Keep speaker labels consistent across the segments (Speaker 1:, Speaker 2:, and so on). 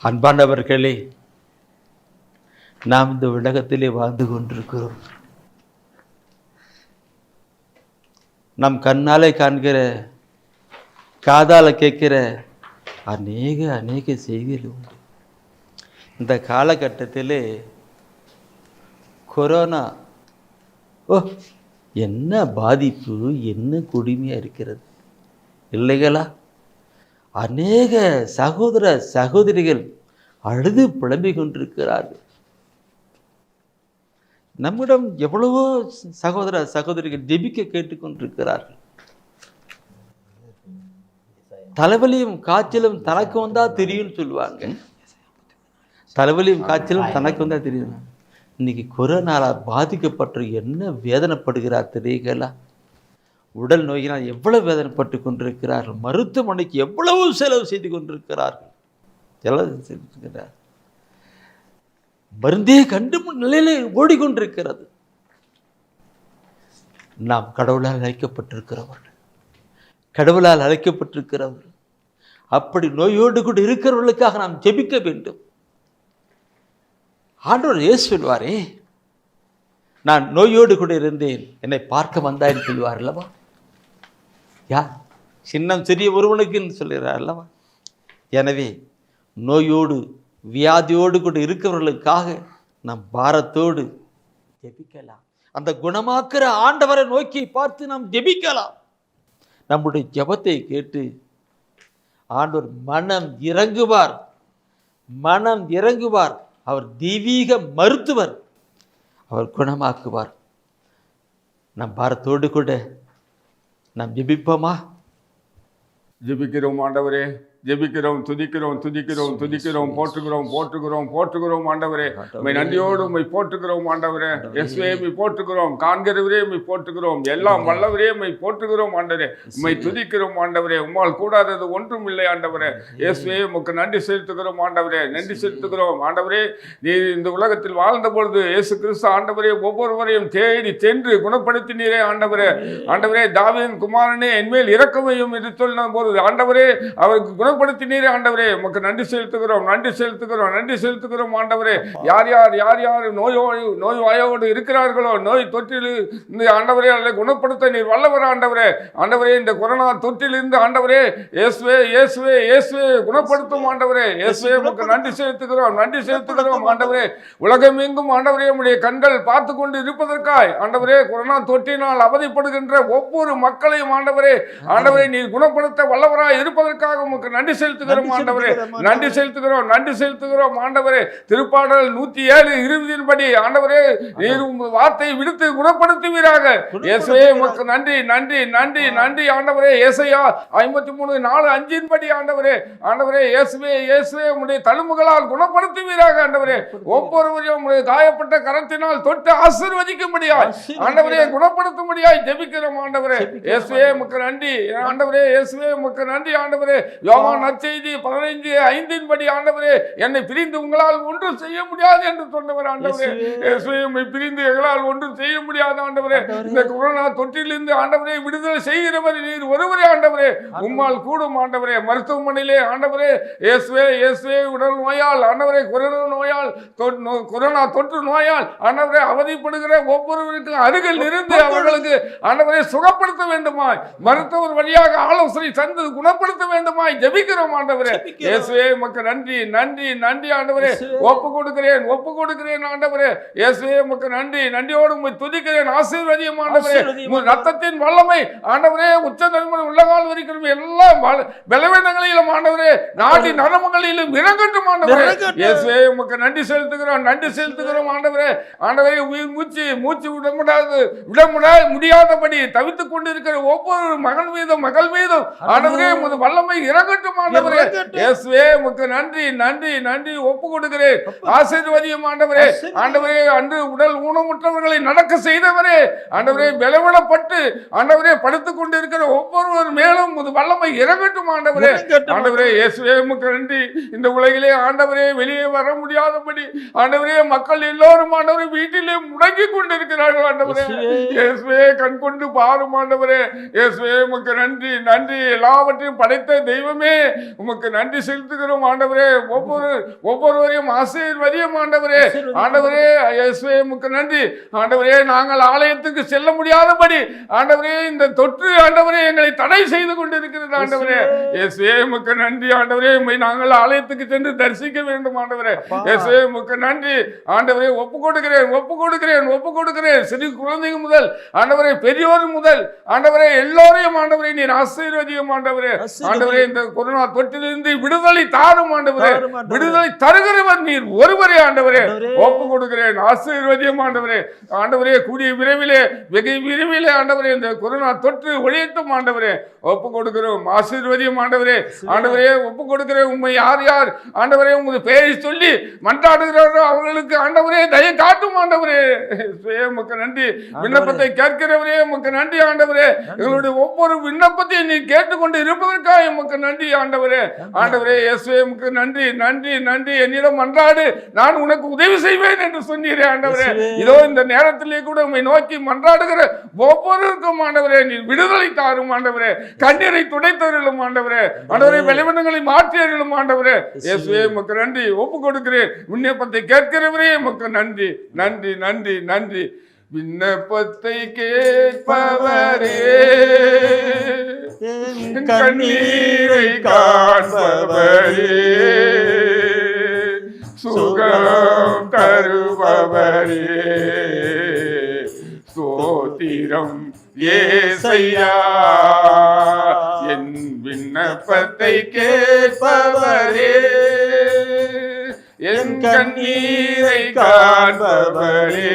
Speaker 1: அன்பானவர்களே, நாம் இந்த உலகத்திலே வாழ்ந்து கொண்டிருக்கிறோம். நம் கண்ணாலே காண்கிற, காதால கேட்கிற அநேக செய்திகள் உண்டு. இந்த காலகட்டத்திலே கொரோனா என்ன பாதிப்பு, என்ன கொடுமையாக இருக்கிறது இல்லைங்களா? அநேக சகோதர சகோதரிகள் அழுது புலம்பிக் கொண்டிருக்கிறார்கள். நம்மிடம் எவ்வளவோ சகோதர சகோதரிகள் ஜெபிக்க கேட்டுக்கொண்டிருக்கிறார்கள். தலைவலியும் காய்ச்சலும் தனக்கு வந்தா தெரியும் சொல்லுவாங்க. தலைவலியும் காய்ச்சலும் தனக்கு வந்தா தெரியும். இன்னைக்கு கொரோனால பாதிக்கப்பட்டு என்ன வேதனைப்படுகிறார் தெரியுங்களா? உடல் நோயினால் எவ்வளவு வேதனைப்பட்டு கொண்டிருக்கிறார்கள். மருத்துவமனைக்கு எவ்வளவு செலவு செய்து கொண்டிருக்கிறார்கள். மருந்தே கண்டு நிலையிலே ஓடிக்கொண்டிருக்கிறது. நாம் கடவுளால் அழைக்கப்பட்டிருக்கிறவர்கள், கடவுளால் அழைக்கப்பட்டிருக்கிறவர்கள். அப்படி நோயோடு கூட இருக்கிறவர்களுக்காக நாம் ஜெபிக்க வேண்டும். ஆண்டவர் இயேசு சொல்வாரே, நான் நோயோடு கூட இருந்தேன், என்னை பார்க்க வந்தான்னு சொல்லுவார் அல்லவா? யார்? சின்னம் சிறிய ஒருவனுக்கு சொல்லுகிறார் அல்லவா? எனவே நோயோடு வியாதியோடு கூட இருக்கிறவர்களுக்காக நாம் பாரத்தோடு ஜெபிக்கலாம். அந்த குணமாக்குற ஆண்டவரை நோக்கி பார்த்து நாம் ஜெபிக்கலாம். நம்முடைய ஜெபத்தை கேட்டு ஆண்டவர் மனம் இறங்குவார், மனம் இறங்குவார். அவர் தெய்வீக மருத்துவர், அவர் குணமாக்குவார். நம் பாரத்தோடு கூட நாம் ஜெபிப்போமா?
Speaker 2: ஜெபிக்கிறோம் ஆண்டவரே, ஜெபிக்கிறோம், துதிக்கிறோம், துதிக்கிறோம், துதிக்கிறோம், போற்றுகிறோம், போற்றுகிறோம், போற்றுகிறோம் ஆண்டவரே. உம்மை நன்றியோடு உம்மை போற்றுகிறோம் ஆண்டவரே. இயேசுவே உம்மை போற்றுகிறோம், காண்கிறவரே உம்மை போற்றுகிறோம், எல்லாம் வல்லவரே உம்மை போற்றுகிறோம் ஆண்டவரே. உம்மை துதிக்கிறோம் ஆண்டவரே. உம்மால் கூடாதது ஒன்றும் இல்லை ஆண்டவரே. இயேசுவே உமக்கு நன்றி செலுத்துகிறோம் ஆண்டவரே, நன்றி செலுத்துகிறோம் ஆண்டவரே. நீ இந்த உலகத்தில் வாழ்ந்த பொழுது இயேசு கிறிஸ்து ஆண்டவரே ஒவ்வொருவரையும் தேடி சென்று குணப்படுத்தினீரே ஆண்டவரே. ஆண்டவரே, தாவீதின் குமாரனே என்மேல் இரக்கமையும் என்று சொன்ன போது ஆண்டவரே அவருக்கு குணப்படுத்தினீரே ஆண்டவரே. உமக்கு நன்றி செலுத்துகிறோம், நன்றி செலுத்துகிறோம், நன்றி செலுத்துகிறோம் ஆண்டவரே. யார் யார் நோய்வாயோடு இருக்கிறார்களோ, நோய் தொற்றில் இந்த ஆண்டவரே அதை குணப்படுத்த நீர் வல்லவர் ஆண்டவரே. ஆண்டவரே, இந்த கொரோனா தொற்றிலிருந்து ஆண்டவரே இயேசுவே இயேசுவே இயேசுவே குணப்படுத்தும் ஆண்டவரே. இயேசுவே உமக்கு நன்றி செலுத்துகிறோம், நன்றி செலுத்துகிறோம் ஆண்டவரே. உலகமெங்கும் ஆண்டவரே உம்முடைய கண்கள் பார்த்து கொண்டு இருப்பதற்காய் ஆண்டவரே, கொரோனா தொற்றினால் அவதிப்படுகின்ற ஒவ்வொரு மக்களையும் ஆண்டவரே, ஆண்டவரே நீர் குணப்படுத்த வல்லவராய் இருப்பதற்காக உமக்கு நன்றி செலுத்துகிறோம் ஆண்டவரே, நன்றி செலுத்துகிறோம், நன்றி செலுத்துகிறோம் ஆண்டவரே. திருப்பாடல் 107:20 படி ஆண்டவரே நீர் உங்கள் வார்த்தையை விடுத்து குணப்படுத்துவீராக. இயேசுவே உமக்கு நன்றி, நன்றி, நன்றி, நன்றி ஆண்டவரே. ஏசாயா 53:4-5 படி ஆண்டவரே, ஆண்டவரே இயேசுவே இயேசுவே உம்முடைய தழும்புகளால் குணப்படுத்துவீராக ஆண்டவரே. ஒவ்வொருவரையும் உம்முடைய காயப்பட்ட கரத்தினால் தொட்டு ஆசீர்வதிக்கும்படியாய் ஆண்டவரே குணப்படுத்தும்படியாய் ஜெபிக்கிறோம் ஆண்டவரே. இயேசுவே உமக்கு நன்றி ஆண்டவரே, இயேசுவே உமக்கு நன்றி ஆண்டவரே. யோவான் நற்செய்தி 15:5 படி ஆண்டவரே, என்னை பிரிந்து உங்களால் ஒன்றும் செய்ய முடியாது என்று சொன்னவர் ஆண்டவரே. இயேசுவே உம்மை பிரிந்து எங்களால் ஒன்றும் செய்ய முடியாது ஆண்டவரே. இந்த கொரோனா தொற்றிலிருந்து ஆண்டவரே விடுதலை செய்கிறவர் நீர் ஒருவரே ஆண்டவரே. உம்மால் கூடும் ஆண்டவரே. மருத்துவமனையிலே ஆண்டவரே இயேசுவே இயேசுவே உடல் நோயால் ஆண்டவரே, கொரோனா தொற்று நோயால் ஆண்டவரே அவதிப்படுகிற ஒவ்வொருவருக்கும் அருகில் இருந்து அவர்களுக்கு ஆண்டவரை சுகப்படுத்த வேண்டுமாய், மருத்துவர் வழியாக ஆலோசனை தந்து குணப்படுத்த வேண்டுமாய் ஜெபிக்கிறோம் ஆண்டவரே. இயேசுவே உமக்கு நன்றி, நன்றி, நன்றி ஆண்டவரே. ஒப்பு கொடுக்கிறேன், ஒப்பு கொடுக்கிறேன் ஆண்டவரே. இயேசுவே உமக்கு நன்றி, நன்றியோடு உம்மை துதிக்கிறேன். ஆசீர்வதியும் ஆண்டவரே. உம்முடைய ரத்தத்தின் வல்லமை ஆண்டவரே உச்ச தலைமுறை உள்ளகால் வரைக்கும் எல்லா பலவீனங்களிலும் ஆண்டவரே, நாடி நரம்புகளிலும் இறங்கட்டும் ஆண்டவரே. இயேசுவே உமக்கு நன்றி செலுத்துகிறோம், நன்றி செலுத்துகிறோம் ஆண்டவரே. ஆண்டவரே உயிர் மூச்சு விட முடியாதபடி தவித்துக் கொண்டிருக்கிற ஒவ்வொரு மகன் மீதும் மகள் மீதும் ஆண்டவரே உமது வல்லமை இறங்கட்டும் ஆண்டவரே. இயேசுவே உமக்கு நன்றி, நன்றி, நன்றி. ஒப்பு கொடுக்கிறேன். ஆசீர்வதியும் ஆண்டவரே. ஆண்டவரே, அன்று உடல் ஊனமுற்றவர்களை நடக்க செய்தவரே ஆண்டவரே, பலவீனப்பட்டு ஆண்டவரே படுத்துக் கொண்டிருக்கிற ஒவ்வொருவர் மேலும் உமது வல்லமை இறங்கட்டும் ஆண்டவரே. ஆண்டவரே இயேசுவே உமக்கு நன்றி. இந்த உலகிலே ஆண்டவரே வெளியே வர முடியாதபடி ஆண்டவரே மக்கள் எல்லோரும் ஆண்டவரே வீட்டிலே முடங்கி கொண்டிருக்கிறார்கள் ஆண்டவரே. இயேசுவே கண் கொண்டு பாரும் ஆண்டவரே. இயேசுவே உமக்கு நன்றி, நன்றி. எல்லாவற்றையும் படைத்த தெய்வமே உமக்கு நன்றி செலுத்துகிறோம் ஆண்டவரே. ஒவ்வொருவரையும் ஆசீர்வதியும் ஆண்டவரே. ஆண்டவரே இயேசுவே உமக்கு நன்றி ஆண்டவரே. நாங்கள் ஆலயத்துக்கு செல்ல முடியாதபடி ஆண்டவரே இந்த தொற்று ஆண்டவரே எங்களை தடை செய்து கொண்டிருக்கிறது ஆண்டவரே. இயேசுவே உமக்கு நன்றி ஆண்டவரே. நாங்கள் ஆலயத்துக்கு சென்று தரிசிக்க வேண்டும் ஆண்டவரே. இயேசுவே உமக்கு நன்றி ஆண்டவரே. ஒப்பு கொடுக்கிறேன் சிறு குழந்தைங்க முதல் ஆண்டவரே பெரியோர் முதல் ஆண்டவரே எல்லோரையும் ஆண்டவரே நீர் ஆசீர்வதியும் ஆண்டவரே. ஆண்டவரே இந்த கொரோனா தொற்றிலிருந்து விடுதலை தாரும் ஆண்டவரே. விடுதலை தருகிறவர் நீர் ஒருவரே ஆண்டவரே. ஒப்பு கொடுக்கிறேன் ஆசீர்வதியும் ஆண்டவரே. ஆண்டவரே கூடிய விரைவிலே வெகு விரைவிலே ஆண்டவரே இந்த கொரோனா தொற்று ஒழியட்டும் ஆண்டவரே. ஒப்பு கொடுக்கிறோம் ஆசீர்வதியும் ஆண்டவரே. ஆண்டவரே ஒப்பு கொடுக்கிறேன். உண்மை யார் யார் ஆண்டவரே உங்களுடைய பெயரை சொல்லி மன்றாடுகிறாரோ அவர்களுக்கு ஆண்டவரே தயை காட்டும் ஆண்டவரே. உமக்கு நன்றி. விண்ணப்பத்தை கேட்கிறவரே உமக்கு நன்றி ஆண்டவரே. எங்களுடைய ஒவ்வொரு விண்ணப்பத்தையும் நீ கேட்டுக்கொண்டு இருப்பதற்காக உமக்கு நன்றி ஆண்டவரே. ஆண்டவரே இயேசுவே உமக்கு நன்றி நன்றி நன்றி. என்னிடம் மன்றாடு நான் உனக்கு உதவி செய்வேன் என்று சொன்னீரே ஆண்டவரே. இதோ இந்த நேரத்திலே கூட உம்மை நோக்கி மன்றாடுகிற ஒவ்வொருவருக்கும் ஆண்டவரே நீ விடுதலை தாரும் ஆண்டவரே. கண்ணீரை துடைத்தருளும் ஆண்டவரே. ஆண்டவரே வெளிவனங்களை மாற்றியருளும் ஆண்டவரே. இயேசுவே உமக்கு நன்றி. ஒப்பு கொடுக்கிறேன். விண்ணப்பத்தை கேட்கிறவரே உமக்கு நன்றி நன்றி நன்றி நன்றி. விண்ணப்பத்தை கேட்பவரே கண்ணீரை காண்பவரே சுகம் தருபவரே ஸ்தோத்திரம் ஏசையா. என் விண்ணப்பத்தை கேட்பவரே என் கண்ணீரை காண்பவரே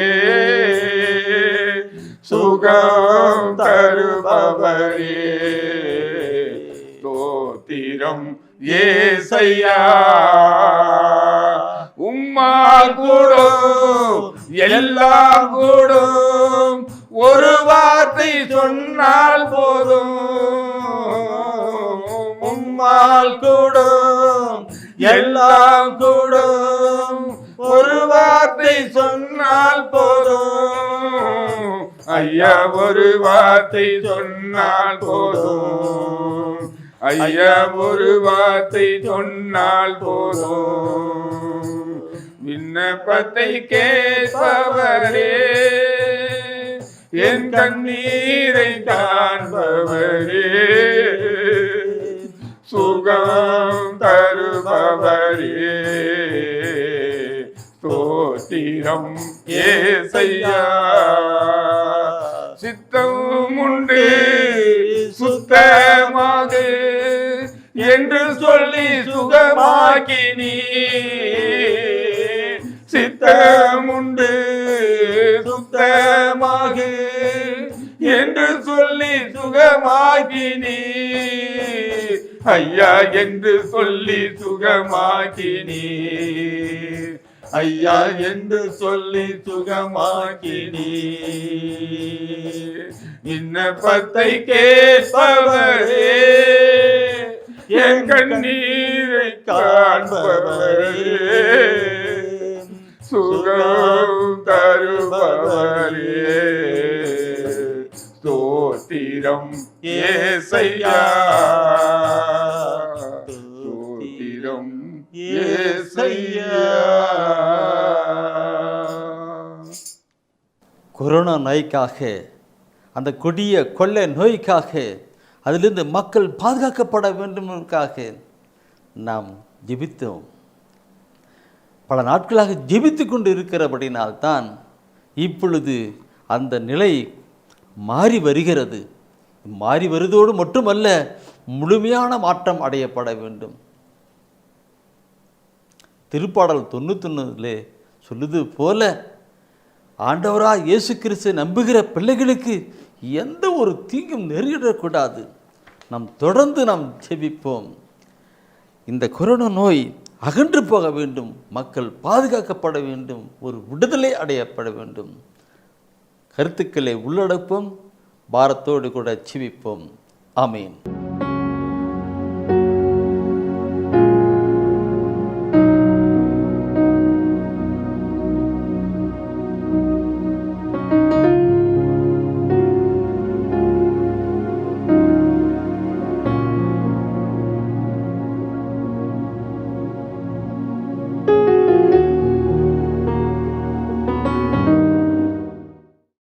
Speaker 2: சுகம் தருபவரே ஸ்தோத்திரம் ஏசையா. உம்மால் கூடும் எல்லாம் கூடும் ஒரு வார்த்தை சொன்னால் போதும். உம்மால் கூடும் எல்லாம் கூடும் ஒரு வார்த்தை சொன்னால் போதும். ஐயா ஒரு வார்த்தை சொன்னால் போதும். ஐயா ஒரு வார்த்தை சொன்னால் போதும். விண்ணப்பத்தை கேட்பவரே என் கண்ணீரை காண்பவரே சுகம் தருபவரே ஸ்தோத்திரம் ஏசையா. சித்தம் உண்டு சுத்தமாக என்று சொல்லி சுகமாக்கினீ. சித்தம் உண்டு சுத்தமாக என்று சொல்லி சுகமாக்கினீ. ஐயா என்று சொல்லி சுகமாக்கினீ. ஐயா என்று சொல்லி சுகமாக்கினீ. விண்ணப்பத்தை கேட்பவரே என் கண்ணீரை காண்பவரே சுகம் தருபவரே ஸ்தோத்திரம் ஏசையா. ஸ்தோத்திரம் ஏசையா.
Speaker 1: கொரோனா நோய்க்காக, அந்த கொடிய கொள்ளை நோய்க்காக, அதிலிருந்து மக்கள் பாதுகாக்கப்பட வேண்டுமென்றாக நாம் ஜெபித்தோம். பல நாட்களாக ஜெபித்து கொண்டு இருக்கிறபடினால்தான் இப்பொழுது அந்த நிலை மாறி வருகிறது. மாறி வருவதோடு மட்டுமல்ல, முழுமையான மாற்றம் அடையப்பட வேண்டும். திருப்பாடல் 91 சொல்லுது போல, ஆண்டவராக இயேசு கிறிஸ்து நம்புகிற பிள்ளைகளுக்கு எந்த ஒரு தீங்கும் நெருங்கிடக்கூடாது. நாம் தொடர்ந்து ஜெபிப்போம். இந்த கொரோனா நோய் அகன்று போக வேண்டும், மக்கள் பாதுகாக்கப்பட வேண்டும், ஒரு விடுதலை அடையப்பட வேண்டும். கருத்துக்களை உள்ளடப்போம், பாரத்தோடு கூட ஜெபிப்போம். ஆமேன்.